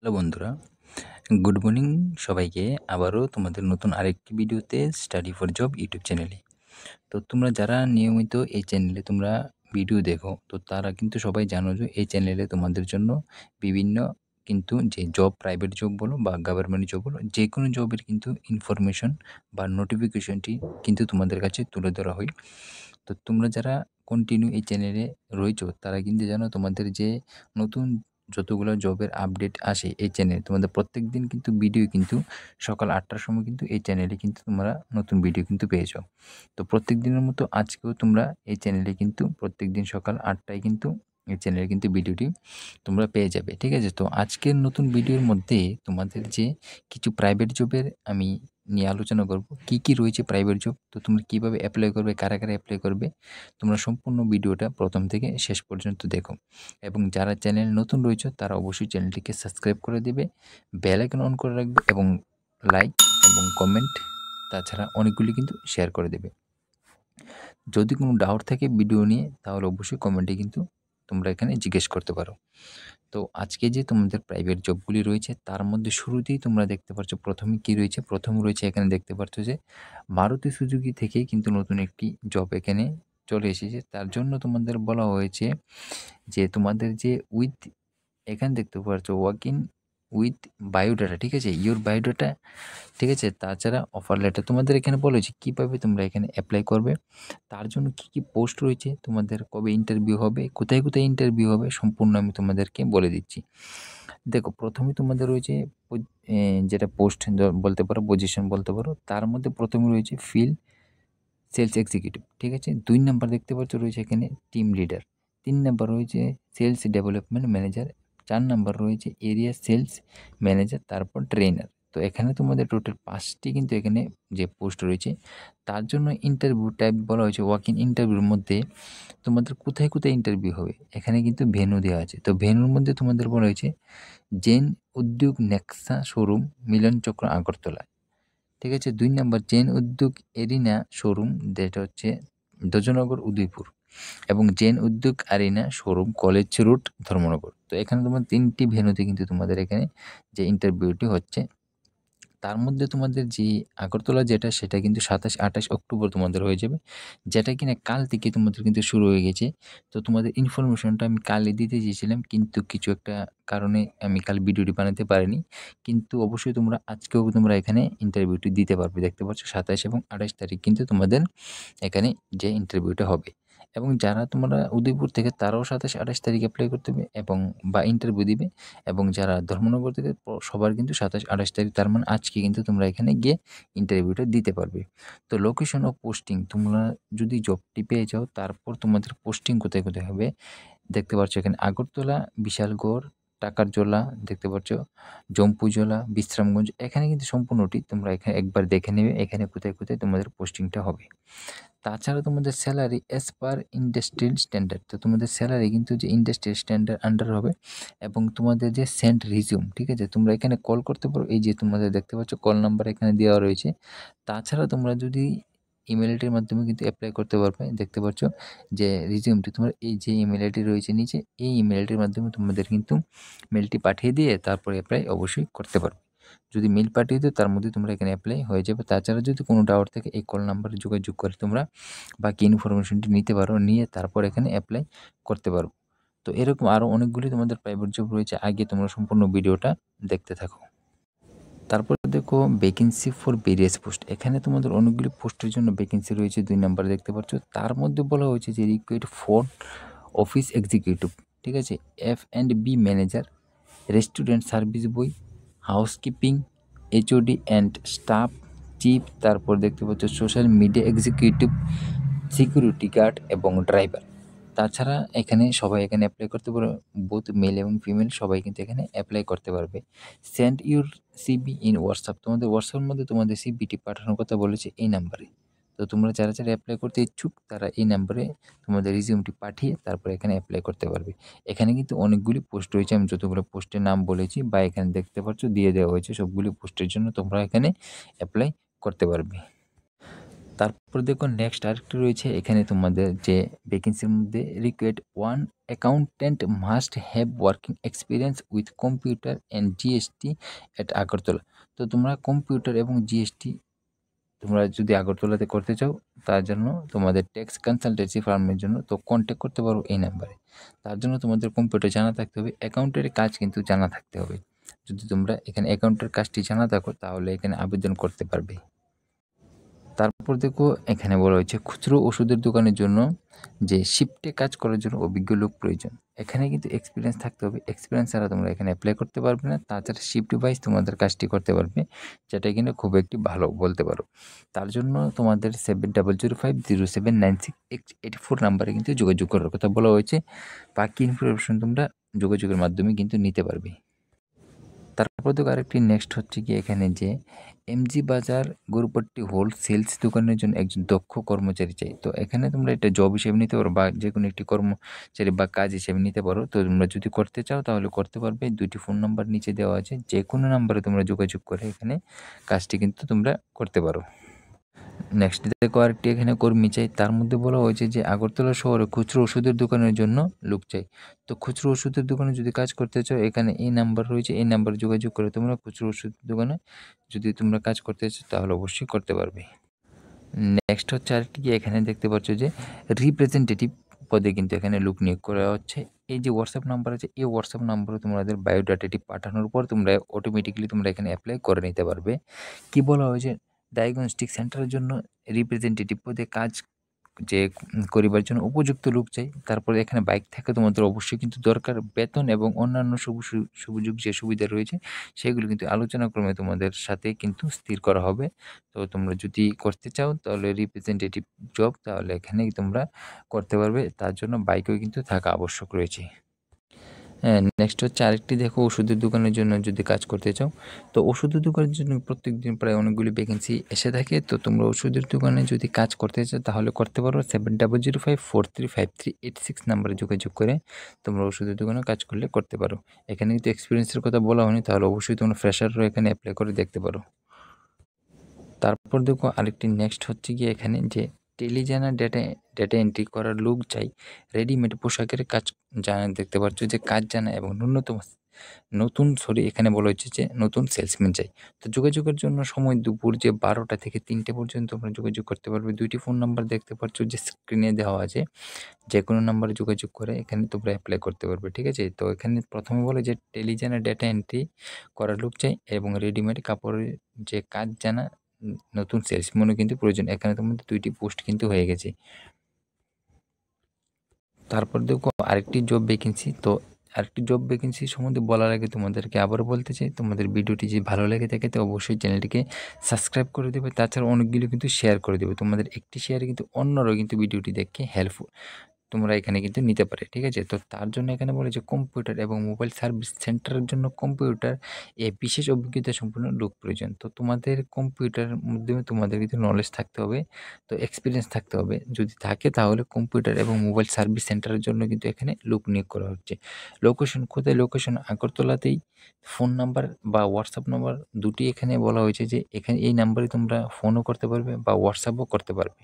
Hello বন্ধুরা, good morning সবাইকে। আবারও তোমাদের নতুন আরেকটি ভিডিওতে স্টাডি ফর জব ইউটিউব চ্যানেলে। তো তোমরা যারা নিয়মিত এই চ্যানেলে তোমরা ভিডিও দেখো, তো তারা কিন্তু সবাই জানো যে এই চ্যানেলে তোমাদের জন্য বিভিন্ন কিন্তু যে জব, প্রাইভেট জব বলো বা গভর্নমেন্ট জব বলো, যে কোনো জবের কিন্তু ইনফরমেশন বা নোটিফিকেশনটি কিন্তু তোমাদের কাছে তুলে ধরা হয়। তো তোমরা যারা কন্টিনিউ এই চ্যানেলে রয়েছো, তারা কিন্তু জানো তোমাদের যে নতুন যতগুলো জবের আপডেট আসে এই চ্যানেলে, তোমাদের প্রত্যেক দিন কিন্তু ভিডিও কিন্তু সকাল ৮টার সময় কিন্তু এই চ্যানেলে কিন্তু তোমরা নতুন ভিডিও কিন্তু পেয়েছো। তো প্রত্যেক দিনের মতো আজকেও তোমরা এই চ্যানেলে কিন্তু প্রত্যেক দিন সকাল ৮টায় কিন্তু এই চ্যানেলে কিন্তু ভিডিওটি তোমরা পেয়ে যাবে, ঠিক আছে? তো আজকের নতুন ভিডিওর মধ্যে তোমাদের যে কিছু প্রাইভেট জবের আমি নিয়ে আলোচনা করব। কি কি রয়েছে প্রাইভেট জব, তো তোমরা কীভাবে অ্যাপ্লাই করবে, কারা কারা অ্যাপ্লাই করবে, তোমরা সম্পূর্ণ ভিডিওটা প্রথম থেকে শেষ পর্যন্ত দেখো। এবং যারা চ্যানেল নতুন রয়েছে তারা অবশ্যই চ্যানেলটিকে সাবস্ক্রাইব করে দেবে, বেল আইকন অন করে রাখবে এবং লাইক এবং কমেন্ট, তাছাড়া অনেকগুলি কিন্তু শেয়ার করে দেবে। যদি কোনো ডাউট থাকে ভিডিও নিয়ে, তাহলে অবশ্যই কমেন্টে কিন্তু তোমরা এখানে জিজ্ঞেস করতে পারো। তো আজকে যে তোমাদের প্রাইভেট জবগুলি রয়েছে তার মধ্যে শুরুতেই তোমরা দেখতে পাচ্ছ প্রথমে কি রয়েছে। প্রথম রয়েছে এখানে দেখতে পাচ্ছ যে মারুতি সুজুকি থেকেই কিন্তু নতুন একটি জব এখানে চলে এসেছে। তার জন্য তোমাদের বলা হয়েছে যে তোমাদের যে এখানে দেখতে পাচ্ছ ওয়ার্ক ইন উইথ বায়োডাটা, ঠিক আছে, ইওর বায়োডাটা, ঠিক আছে। তাছাড়া অফার লেটার তোমাদের এখানে বলেছে কীভাবে তোমরা এখানে অ্যাপ্লাই করবে, তার জন্য কী কী পোস্ট রয়েছে, তোমাদের কবে ইন্টারভিউ হবে, কোথায় কোথায় ইন্টারভিউ হবে, সম্পূর্ণ আমি তোমাদেরকে বলে দিচ্ছি। দেখো, প্রথমে তোমাদের রয়েছে যেটা পোস্ট বলতে পারো, পজিশন বলতে পারো, তার মধ্যে প্রথমে রয়েছে ফিল্ড সেলস এক্সিকিউটিভ, ঠিক আছে। ২ নাম্বার দেখতে পাচ্ছ রয়েছে এখানে টিম লিডার, ৩ নাম্বার রয়েছে সেলস ডেভেলপমেন্ট ম্যানেজার, ৪ নাম্বার রয়েছে এরিয়া সেলস ম্যানেজার, তারপর ট্রেনার। তো এখানে তোমাদের টোটাল ৫টি কিন্তু এখানে যে পোস্ট রয়েছে। তার জন্য ইন্টারভিউ টাইপ বলা হয়েছে ওয়াক ইন ইন্টারভিউর মধ্যে তোমাদের কোথায় কোথায় ইন্টারভিউ হবে এখানে কিন্তু ভেন্যু দেওয়া আছে। তো ভেন্যুর মধ্যে তোমাদের বলা হয়েছে জেন উদ্যোগ নেক্সা শোরুম, মিলন চক্র, আগরতলা, ঠিক আছে। ২ নাম্বার জেন উদ্যোগ এরিনা শোরুম, যেটা হচ্ছে ধ্বজনগর, উদয়পুর, এবং জেন উদ্যোগ Arina showroom, college road, Dharmanagar. তো এখানে তোমার ৩টি ভেন্যুতে কিন্তু তোমাদের এখানে যে ইন্টারভিউটি হচ্ছে। তার মধ্যে তোমাদের যে আগরতলা যেটা, সেটা কিন্তু ২৭-২৮ অক্টোবর তোমাদের হয়ে যাবে, যেটা কিনা কাল থেকে তোমাদের কিন্তু শুরু হয়ে গেছে। তো তোমাদের ইনফরমেশনটা আমি কালই দিতে চেয়েছিলাম, কিন্তু কিছু একটা কারণে আমি কাল ভিডিওটি বানাতে পারিনি। কিন্তু অবশ্যই তোমরা আজকেও তোমরা এখানে ইন্টারভিউটি দিতে পারবে। দেখতে পাচ্ছ ২৭ এবং ২৮ তারিখ কিন্তু তোমাদের এখানে যে ইন্টারভিউটা হবে। এবং যারা তোমরা উদয়পুর থেকে, তারাও ২৭-২৮ তারিখ অ্যাপ্লাই করতে হবে এবং বা ইন্টারভিউ দিবে। এবং যারা ধর্মনগর থেকে, সবার কিন্তু ২৭-২৮ তারিখ, তার মানে আজকে কিন্তু তোমরা এখানে গিয়ে ইন্টারভিউটা দিতে পারবে। তো লোকেশন ও পোস্টিং, তোমরা যদি জবটি পেয়ে যাও, তারপর তোমাদের পোস্টিং কোথায় কোথায় হবে দেখতে পাচ্ছ এখানে আগরতলা, বিশালগড়, টাকারজলা, দেখতে পাচ্ছ জম্পুজলা, বিশ্রামগঞ্জ। এখানে কিন্তু সম্পূর্ণটি তোমরা এখানে একবার দেখে নেবে এখানে কোথায় কোথায় তোমাদের পোস্টিংটা হবে। তাছাড়া তোমাদের salary as per industrial standard, তো তোমাদের স্যালারি কিন্তু যে ইন্ডাস্ট্রিয়াল স্ট্যান্ডার্ড আন্ডার হবে। এবং তোমাদের যে সেন্ট রিজিউম, ঠিক আছে, তোমরা এখানে কল করতে পারো, এই যে তোমাদের দেখতে পাচ্ছ কল নাম্বার এখানে দেওয়া রয়েছে। তাছাড়া তোমরা যদি ইমেল আইডির মাধ্যমে কিন্তু অ্যাপ্লাই করতে পারবে। দেখতে পাচ্ছ যে রিজিউমটি তোমার এই যে ইমেল আইডি রয়েছে নিচে, এই ইমেল আইডির মাধ্যমে তোমাদের কিন্তু মেলটি পাঠিয়ে দিয়ে তারপরে অ্যাপ্লাই অবশ্যই করতে পারবে। যদি মেল পাঠিয়ে দিও, তার মধ্যে তোমরা এখানে অ্যাপ্লাই হয়ে যাবে। তাছাড়া যদি কোনো ডাউট থাকে, এই কল নাম্বারে যোগাযোগ করে তোমরা বাকি ইনফরমেশনটি নিতে পারো, নিয়ে তারপর এখানে অ্যাপ্লাই করতে পারো। তো এরকম আরও অনেকগুলি তোমাদের প্রাইভেট জব রয়েছে, আগে তোমরা সম্পূর্ণ ভিডিওটা দেখতে থাকো। তারপর দেখো ভ্যাকেন্সি ফর ভেরিয়াস পোস্ট, এখানে তোমাদের অনেকগুলি পোস্টের জন্য ভ্যাকেন্সি রয়েছে। ২ নাম্বার দেখতে পাচ্ছ, তার মধ্যে বলা হয়েছে যে রিকোয়ার্ড ফর অফিস এক্সিকিউটিভ, ঠিক আছে, F&B manager, restaurant service boy, housekeeping, HOD and staff chief, তারপর দেখতে পাচ্ছ social media executive, security guard এবং ড্রাইভার। তাছাড়া এখানে সবাই এখানে অ্যাপ্লাই করতে পারো, বোথ মেল এবং ফিমেল সবাই কিন্তু এখানে অ্যাপ্লাই করতে পারবে। Send your CV in WhatsApp, তোমাদের হোয়াটসঅ্যাপের মধ্যে তোমাদের সিভিটি পাঠানোর কথা বলেছে এই নাম্বারে। তো তোমরা যারা যারা অ্যাপ্লাই করতে ইচ্ছুক, তারা এই নাম্বারে তোমাদের রিজিউমটি পাঠিয়ে তারপর এখানে অ্যাপ্লাই করতে পারবে। এখানে কিন্তু অনেকগুলি পোস্ট রয়েছে, আমি যতগুলো পোস্টের নাম বলেছি বা এখানে দেখতে পাচ্ছ দিয়ে দেওয়া হয়েছে, সবগুলি পোস্টের জন্য তোমরা এখানে অ্যাপ্লাই করতে পারবে। তারপর দেখো নেক্সট আরেকটি রয়েছে, এখানে তোমাদের যে ভ্যাকেন্সির মধ্যে required 1 accountant must have working experience with computer and GST at Agartala. তো তোমরা কম্পিউটার এবং জিএসটি তোমরা যদি আগরতলাতে করতে চাও, তার জন্য তোমাদের ট্যাক্স কনসালটেন্সি ফার্মের জন্য তো কন্ট্যাক্ট করতে পারো এই নাম্বারে। তার জন্য তোমাদের কম্পিউটার জানা থাকতে হবে, অ্যাকাউন্টের কাজ কিন্তু জানা থাকতে হবে। যদি তোমরা এখানে অ্যাকাউন্টের কাজটি জানা থাকো তাহলে এখানে আবেদন করতে পারবে। তারপর দেখো এখানে বলা হয়েছে খুচরো ওষুধের দোকানের জন্য যে শিফটে কাজ করার জন্য অভিজ্ঞ লোক প্রয়োজন। এখানে কিন্তু এক্সপিরিয়েন্স থাকতে হবে, এক্সপিরিয়েন্স ছাড়া তোমরা এখানে অ্যাপ্লাই করতে পারবে না। তাছাড়া শিফট ওয়াইজ তোমাদের কাজটি করতে পারবে, যেটা কিন্তু খুব একটি ভালো বলতে পারো। তার জন্য তোমাদের 7005079684 নাম্বারে কিন্তু যোগাযোগ করার কথা বলা হয়েছে। বাকি ইনফরমেশন তোমরা যোগাযোগের মাধ্যমে কিন্তু নিতে পারবে। তারপর দেখো আরেকটি নেক্সট হচ্ছে কি এখানে যে এমজি বাজার গরুপট্টি হোলসেলস দোকানের জন্য একজন দক্ষ কর্মচারী চাই। তো এখানে তোমরা এটা জব হিসেবে নিতে পারো বা যে কোনো একটি কর্মচারী বা কাজ হিসেবে নিতে পারো। তো তোমরা যদি করতে চাও তাহলে করতে পারবে। 2টি ফোন নাম্বার নিচে দেওয়া আছে, যে কোনো নাম্বারে তোমরা যোগাযোগ করে এখানে কাজটি কিন্তু তোমরা করতে পারো। নেক্সট দেখো আরেকটি এখানে কর্মী চাই। তার মধ্যে বলা হয়েছে যে আগরতলা শহরে খুচরো ওষুধের দোকানের জন্য লোক চাই। তো খুচরো ওষুধের দোকানে যদি কাজ করতে চাও, এখানে এই নাম্বার রয়েছে, এই নাম্বারে যোগাযোগ করে তোমরা খুচরো ওষুধের দোকানে যদি তোমরা কাজ করতে চাও তাহলে অবশ্যই করতে পারবে। নেক্সট হচ্ছে আরেকটি কি এখানে দেখতে পাচ্ছ যে রিপ্রেজেন্টেটিভ পদে কিন্তু এখানে লোক নিয়োগ করা হচ্ছে। এই যে হোয়াটসঅ্যাপ নাম্বার আছে, এই হোয়াটসঅ্যাপ নাম্বারে তোমাদের বায়োডাটাটি পাঠানোর পর তোমরা অটোমেটিক্যালি তোমরা এখানে অ্যাপ্লাই করে নিতে পারবে। কি বলা হয়েছে, ডায়াগনস্টিক সেন্টারের জন্য রিপ্রেজেন্টেটিভ পদে কাজ যে করিবার জন্য উপযুক্ত লোক চাই। তারপরে এখানে বাইক থাকা তোমাদের অবশ্যই কিন্তু দরকার। বেতন এবং অন্যান্য সুযোগ যে সুবিধা রয়েছে সেগুলো কিন্তু আলোচনাক্রমে তোমাদের সাথে কিন্তু স্থির করা হবে। তো তোমরা যদি করতে চাও তাহলে রিপ্রেজেন্টেটিভ জব তাহলে এখানেই তোমরা করতে পারবে। তার জন্য বাইকও কিন্তু থাকা আবশ্যক রয়েছে। হ্যাঁ, নেক্সট হচ্ছে আরেকটি দেখো ওষুধের দোকানের জন্য যদি কাজ করতে চাও, তো ওষুধের দোকানের জন্য প্রত্যেকদিন প্রায় অনেকগুলি ভ্যাকেন্সি এসে থাকে। তো তোমরা ওষুধের দোকানে যদি কাজ করতে চাও তাহলে করতে পারো। 7005435386 নাম্বারে যোগাযোগ করে তোমরা ওষুধের দোকানে কাজ করলে করতে পারো। এখানে কিন্তু এক্সপিরিয়েন্সের কথা বলা হয়নি, তাহলে অবশ্যই তোমরা ফ্রেশাররা এখানে অ্যাপ্লাই করে দেখতে পারো। তারপর দেখো আরেকটি নেক্সট হচ্ছে গিয়ে এখানে যে টেলিজানা ডেটা এন্ট্রি করার লোক চাই। রেডিমেড পোশাকের কাজ জানা দেখতে পাচ্ছ যে কাজ জানা এবং এখানে বলা হচ্ছে যে নতুন সেলসম্যান চাই। তো যোগাযোগের জন্য সময় দুপুর যে 12টা থেকে 3টে পর্যন্ত তোমরা যোগাযোগ করতে পারবে। 2টি ফোন নাম্বার দেখতে পাচ্ছ যে স্ক্রিনে দেওয়া আছে, যে কোনো নাম্বারে যোগাযোগ করে এখানে তোমরা অ্যাপ্লাই করতে পারবে। ঠিক আছে? তো এখানে প্রথমে বলে যে টেলিজানা ডেটা এন্ট্রি করার লোক চাই এবং রেডিমেড কাপড়ের যে কাজ জানা নতুন সেলসম্যানও কিন্তু প্রয়োজন। এখানে তোমাদের 2টি পোস্ট কিন্তু হয়ে গেছে। তারপর দেখো আরেকটি জব ভ্যাকেন্সি। তো আরেকটি জব ভ্যাকেন্সি সম্বন্ধে বলার আগে তোমাদেরকে আবারও বলতে চাই, তোমাদের ভিডিওটি যদি ভালো লেগে থাকে তো অবশ্যই চ্যানেলটিকে সাবস্ক্রাইব করে দেবে। তাছাড়া অনেকগুলো কিন্তু শেয়ার করে দেবে। তোমাদের একটি শেয়ারে কিন্তু অন্যরাও কিন্তু ভিডিওটি দেখে হেল্পফুল তোমরা এখানে কিন্তু নিতে পারে। ঠিক আছে? তো তার জন্য এখানে বলে যে কম্পিউটার এবং মোবাইল সার্ভিস সেন্টারের জন্য কম্পিউটার বিশেষ অভিজ্ঞতা সম্পন্ন লোক প্রয়োজন। তো তোমাদের কম্পিউটারের মাধ্যমে তোমাদের কিন্তু নলেজ থাকতে হবে, তো এক্সপিরিয়েন্স থাকতে হবে। যদি থাকে তাহলে কম্পিউটার এবং মোবাইল সার্ভিস সেন্টারের জন্য কিন্তু এখানে লোক নিয়োগ করা হচ্ছে। লোকেশন কোথায়? লোকেশন আগরতলাতেই। ফোন নাম্বার বা হোয়াটসঅ্যাপ নাম্বার 2টি এখানে বলা হয়েছে যে এখানে এই নাম্বারে তোমরা ফোনও করতে পারবে বা হোয়াটসঅ্যাপও করতে পারবে।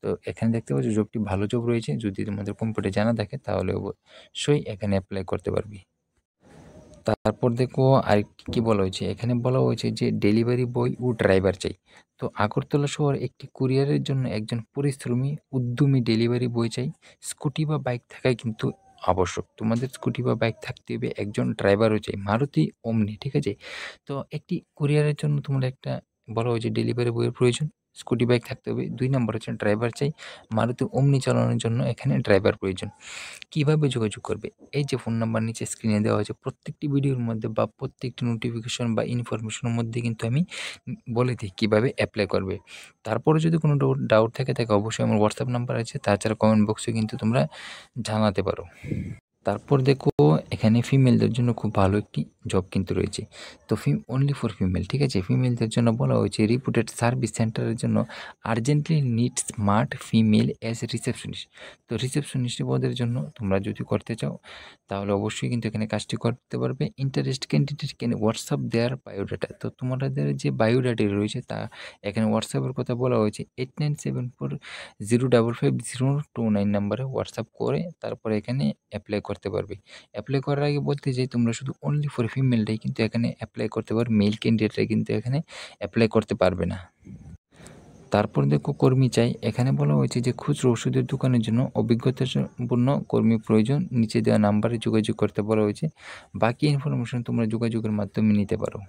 তো এখানে দেখতে পাচ্ছ জবটি ভালো জব রয়েছে। যদি তোমাদের কম্পিউটার জানা থাকে তাহলে অবশ্যই এখানে অ্যাপ্লাই করতে পারবি। তারপর দেখো আরেকটি কি বলা হয়েছে, এখানে বলা হয়েছে যে ডেলিভারি বয় ও ড্রাইভার চাই। তো আগরতলা শহর একটি কুরিয়ারের জন্য একজন পরিশ্রমী উদ্যমী ডেলিভারি বয় চাই। স্কুটি বা বাইক থাকাই কিন্তু আবশ্যক। তোমাদের স্কুটি বা বাইক থাকতে হবে, একজন ড্রাইভারও চাই, মারুতি ওমনি। ঠিক আছে? তো একটি কুরিয়ারের জন্য তোমরা একটা বলা হয়েছে ডেলিভারি বয়ের প্রয়োজন, স্কুটি বাইক থাকতে হবে। 2 নম্বর হচ্ছে ড্রাইভার চাই, মারুতি ওমনি চালানোর জন্য এখানে ড্রাইভার প্রয়োজন। কিভাবে যোগাযোগ করবে? এই যে ফোন নাম্বার নিচে স্ক্রিনে দেওয়া হয়েছে, প্রত্যেকটি ভিডিওর মধ্যে বা প্রত্যেকটি নোটিফিকেশন বা ইনফরমেশনের মধ্যে কিন্তু আমি বলে দিই কীভাবে অ্যাপ্লাই করবে। তারপরে যদি কোনো ডাউট থাকে অবশ্যই আমার হোয়াটসঅ্যাপ নাম্বার আছে, তাছাড়া কমেন্ট বক্সে কিন্তু তোমরা জানাতে পারো। তারপর দেখো এখানে ফিমেলদের জন্য খুব ভালো একটি জব কিন্তু রয়েছে। তো অনলি ফর ফিমেল, ঠিক আছে? ফিমেলদের জন্য বলা হয়েছে রিপুটেড সার্ভিস সেন্টারের জন্য urgently need smart female as receptionist. তো রিসেপশনিস্ট পদের জন্য তোমরা যদি করতে চাও তাহলে অবশ্যই কিন্তু এখানে কাজটি করতে পারবে। Interest candidate can WhatsApp their biodata. তো তোমাদের যে বায়োডাটা রয়েছে তা এখানে হোয়াটসঅ্যাপের কথা বলা হয়েছে 8974055029 নাম্বারে হোয়াটসঅ্যাপ করে তারপরে এখানে অ্যাপ্লাই করতে পারবে। অ্যাপ্লাই করার আগে বলতে চাই তোমরা শুধু অনলি ফর ফিমেলটাই কিন্তু এখানে অ্যাপ্লাই করতে পারবে, মেল ক্যান্ডিডেটরা কিন্তু এখানে অ্যাপ্লাই করতে পারবে না। তারপর দেখো কর্মী চাই, এখানে বলা হয়েছে যে খুচরো ওষুধের দোকানের জন্য অভিজ্ঞতাপূর্ণ কর্মী প্রয়োজন। নিচে দেওয়া নাম্বারে যোগাযোগ করতে বলা হয়েছে। বাকি ইনফরমেশন তোমরা যোগাযোগের মাধ্যমে নিতে পারো।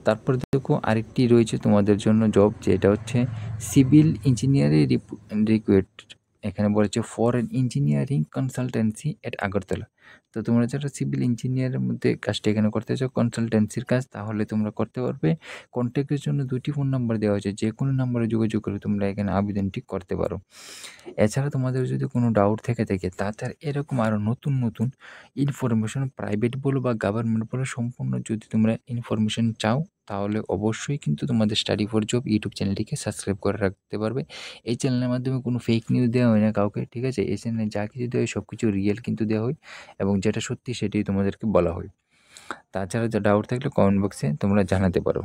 তারপর দেখো আরেকটি রয়েছে তোমাদের জন্য জব, যেটা হচ্ছে সিভিল ইঞ্জিনিয়ারিং রিক্রুট। এখানে বলেছে ফর এন ইঞ্জিনিয়ারিং কনসালটেন্সি এট আগরতলা। তো তোমরা যারা সিভিল ইঞ্জিনিয়ারের মধ্যে কাজটা এখানে করতে চাও, কনসালটেন্সির কাজ, তাহলে তোমরা করতে পারবে। কন্ট্যাক্টের জন্য 2টি ফোন নাম্বার দেওয়া হয়েছে, যে কোনো নাম্বারে যোগাযোগ করে তোমরা এখানে আবেদনটি করতে পারো। এছাড়া তোমাদের যদি কোনো ডাউট থেকে থাকে তাছাড়া এরকম আরও নতুন নতুন ইনফরমেশন প্রাইভেট বলো বা গভর্নমেন্ট বলো সম্পূর্ণ যদি তোমরা ইনফরমেশন চাও তাহলে অবশ্যই কিন্তু তোমাদের স্টাডি ফর জব ইউটিউব চ্যানেলটিকে সাবস্ক্রাইব করে রাখতে পারবে। এই চ্যানেলের মাধ্যমে কোনো ফেক নিউজ দেওয়া হয় না কাউকে, ঠিক আছে? এই চ্যানেলে যা কিছু দেওয়া হয় সব কিছু রিয়েল কিন্তু দেওয়া হয় এবং যেটা সত্যি সেটাই তোমাদেরকে বলা হয়। তাছাড়া যা ডাউট থাকলে কমেন্ট বক্সে তোমরা জানাতে পারো।